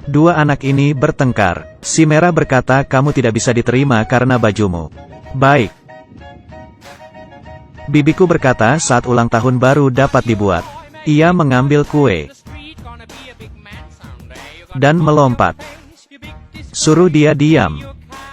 Dua anak ini bertengkar. Si merah berkata, kamu tidak bisa diterima karena bajumu. Baik. Bibiku berkata saat ulang tahun baru dapat dibuat. Ia mengambil kue. Dan melompat. Suruh dia diam.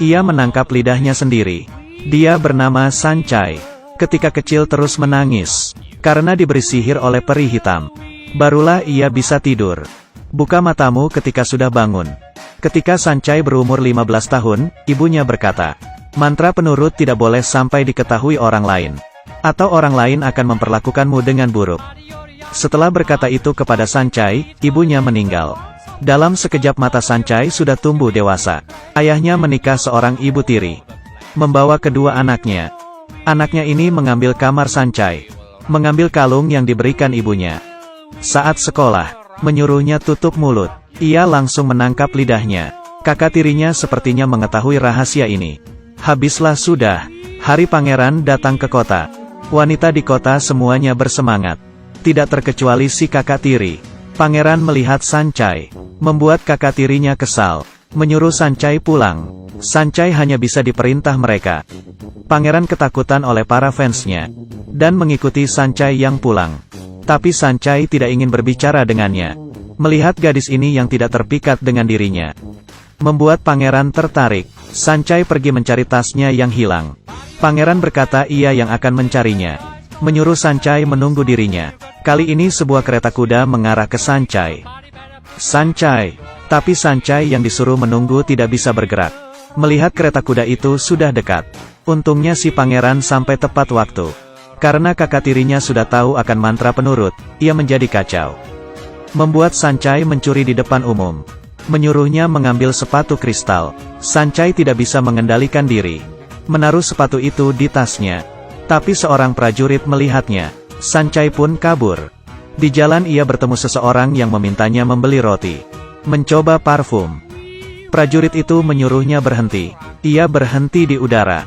Ia menangkap lidahnya sendiri. Dia bernama Sanchai. Ketika kecil terus menangis. Karena diberi sihir oleh peri hitam. Barulah ia bisa tidur. Buka matamu ketika sudah bangun. Ketika Sanchai berumur 15 tahun, ibunya berkata, mantra penurut tidak boleh sampai diketahui orang lain. Atau orang lain akan memperlakukanmu dengan buruk. Setelah berkata itu kepada Sanchai, ibunya meninggal. Dalam sekejap mata Sanchai sudah tumbuh dewasa. Ayahnya menikah seorang ibu tiri. Membawa kedua anaknya. Anaknya ini mengambil kamar Sanchai. Mengambil kalung yang diberikan ibunya. Saat sekolah, menyuruhnya tutup mulut. Ia langsung menangkap lidahnya. Kakak tirinya sepertinya mengetahui rahasia ini. Habislah sudah. Hari pangeran datang ke kota. Wanita di kota semuanya bersemangat. Tidak terkecuali si kakak tiri. Pangeran melihat Sanchai. Membuat kakak tirinya kesal. Menyuruh Sanchai pulang. Sanchai hanya bisa diperintah mereka. Pangeran ketakutan oleh para fansnya. Dan mengikuti Sanchai yang pulang. Tapi Sanchai tidak ingin berbicara dengannya. Melihat gadis ini yang tidak terpikat dengan dirinya. Membuat pangeran tertarik. Sanchai pergi mencari tasnya yang hilang. Pangeran berkata ia yang akan mencarinya. Menyuruh Sanchai menunggu dirinya. Kali ini sebuah kereta kuda mengarah ke Sanchai. Tapi Sanchai yang disuruh menunggu tidak bisa bergerak. Melihat kereta kuda itu sudah dekat. Untungnya si pangeran sampai tepat waktu. Karena kakak tirinya sudah tahu akan mantra penurut, ia menjadi kacau. Membuat Sanchai mencuri di depan umum. Menyuruhnya mengambil sepatu kristal. Sanchai tidak bisa mengendalikan diri. Menaruh sepatu itu di tasnya. Tapi seorang prajurit melihatnya. Sanchai pun kabur. Di jalan ia bertemu seseorang yang memintanya membeli roti. Mencoba parfum. Prajurit itu menyuruhnya berhenti. Ia berhenti di udara.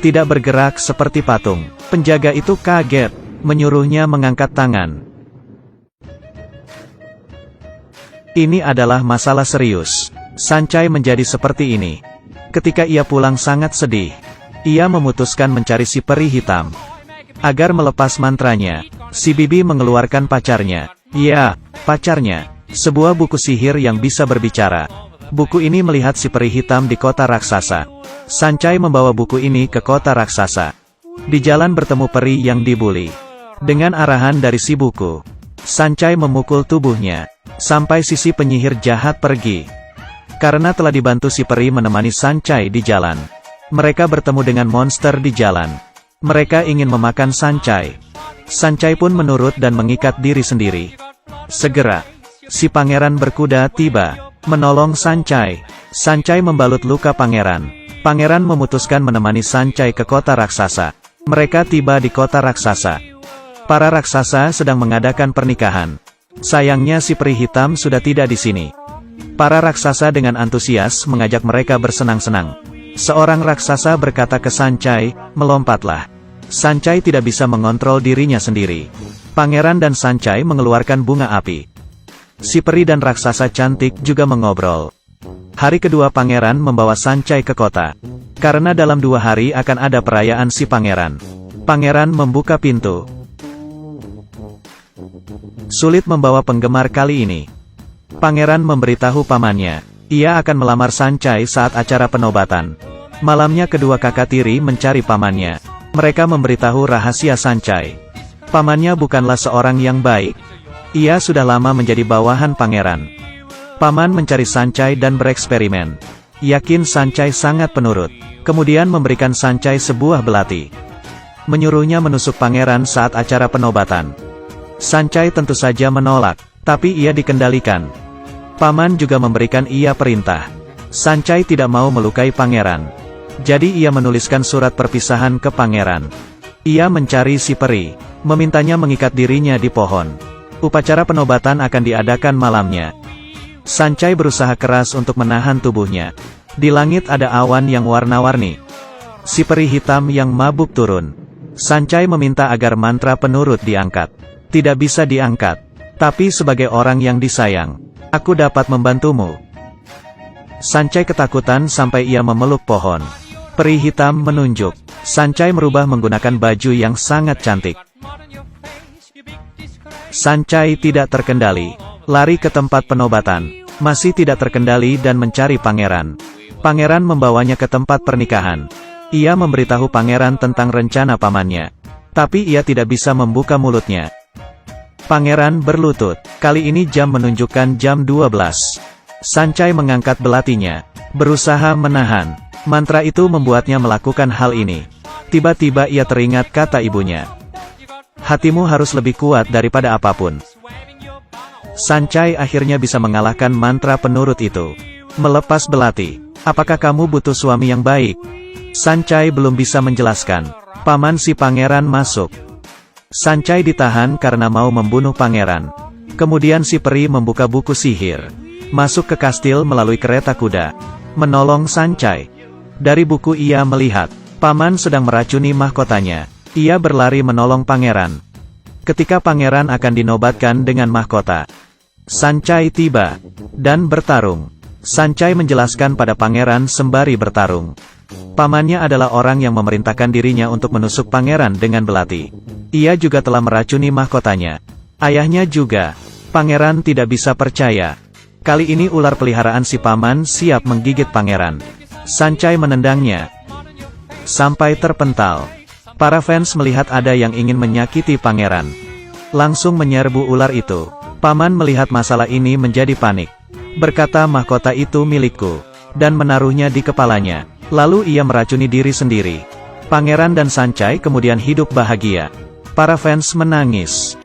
Tidak bergerak seperti patung. Penjaga itu kaget. Menyuruhnya mengangkat tangan. Ini adalah masalah serius. Sanchai menjadi seperti ini. Ketika ia pulang sangat sedih. Ia memutuskan mencari si peri hitam. Agar melepas mantranya, si bibi mengeluarkan pacarnya. Ya, pacarnya. Sebuah buku sihir yang bisa berbicara. Buku ini melihat si peri hitam di kota raksasa. Sanchai membawa buku ini ke kota raksasa. Di jalan bertemu peri yang dibuli. Dengan arahan dari si buku, Sanchai memukul tubuhnya. Sampai sisi penyihir jahat pergi. Karena telah dibantu si peri menemani Sanchai di jalan. Mereka bertemu dengan monster di jalan. Mereka ingin memakan Sanchai. Sanchai pun menurut dan mengikat diri sendiri. Segera, si pangeran berkuda tiba, menolong Sanchai. Sanchai membalut luka pangeran. Pangeran memutuskan menemani Sanchai ke kota raksasa. Mereka tiba di kota raksasa. Para raksasa sedang mengadakan pernikahan. Sayangnya si peri hitam sudah tidak di sini. Para raksasa dengan antusias mengajak mereka bersenang-senang. Seorang raksasa berkata ke Sanchai, melompatlah. Sanchai tidak bisa mengontrol dirinya sendiri. Pangeran dan Sanchai mengeluarkan bunga api. Si peri dan raksasa cantik juga mengobrol. Hari kedua pangeran membawa Sanchai ke kota. Karena dalam 2 hari akan ada perayaan si pangeran. Pangeran membuka pintu. Sulit membawa penggemar kali ini. Pangeran memberitahu pamannya. Ia akan melamar Sanchai saat acara penobatan. Malamnya kedua kakak tiri mencari pamannya. Mereka memberitahu rahasia Sanchai. Pamannya bukanlah seorang yang baik. Ia sudah lama menjadi bawahan pangeran. Paman mencari Sanchai dan bereksperimen. Yakin Sanchai sangat penurut. Kemudian memberikan Sanchai sebuah belati. Menyuruhnya menusuk pangeran saat acara penobatan. Sanchai tentu saja menolak, tapi ia dikendalikan. Paman juga memberikan ia perintah. Sanchai tidak mau melukai pangeran. Jadi ia menuliskan surat perpisahan ke pangeran. Ia mencari si peri, memintanya mengikat dirinya di pohon. Upacara penobatan akan diadakan malamnya. Sanchai berusaha keras untuk menahan tubuhnya. Di langit ada awan yang warna-warni. Si peri hitam yang mabuk turun. Sanchai meminta agar mantra penurut diangkat. Tidak bisa diangkat. Tapi sebagai orang yang disayang, Aku dapat membantumu. Sancai ketakutan sampai ia memeluk pohon. Peri hitam menunjuk. Sancai merubah menggunakan baju yang sangat cantik. Sancai tidak terkendali. Lari ke tempat penobatan. Masih tidak terkendali dan mencari pangeran. Pangeran membawanya ke tempat pernikahan. Ia memberitahu pangeran tentang rencana pamannya. Tapi ia tidak bisa membuka mulutnya. Pangeran berlutut. Kali ini jam menunjukkan jam 12. Sancai mengangkat belatinya. Berusaha menahan. Mantra itu membuatnya melakukan hal ini. Tiba-tiba ia teringat kata ibunya. Hatimu harus lebih kuat daripada apapun. Sancai akhirnya bisa mengalahkan mantra penurut itu. Melepas belati. Apakah kamu butuh suami yang baik? Sancai belum bisa menjelaskan. Paman si pangeran masuk. Sancai ditahan karena mau membunuh pangeran. Kemudian si peri membuka buku sihir. Masuk ke kastil melalui kereta kuda. Menolong Sancai. Dari buku ia melihat. Paman sedang meracuni mahkotanya. Ia berlari menolong pangeran. Ketika pangeran akan dinobatkan dengan mahkota. Sancai tiba. Dan bertarung. Sancai menjelaskan pada pangeran sembari bertarung. Pamannya adalah orang yang memerintahkan dirinya untuk menusuk pangeran dengan belati. Ia juga telah meracuni mahkotanya. Ayahnya juga. Pangeran tidak bisa percaya. Kali ini ular peliharaan si paman siap menggigit pangeran. Sancai menendangnya. Sampai terpental. Para fans melihat ada yang ingin menyakiti pangeran. Langsung menyerbu ular itu. Paman melihat masalah ini menjadi panik. Berkata mahkota itu milikku. Dan menaruhnya di kepalanya. Lalu ia meracuni diri sendiri. Pangeran dan Sancai kemudian hidup bahagia. Para fans menangis.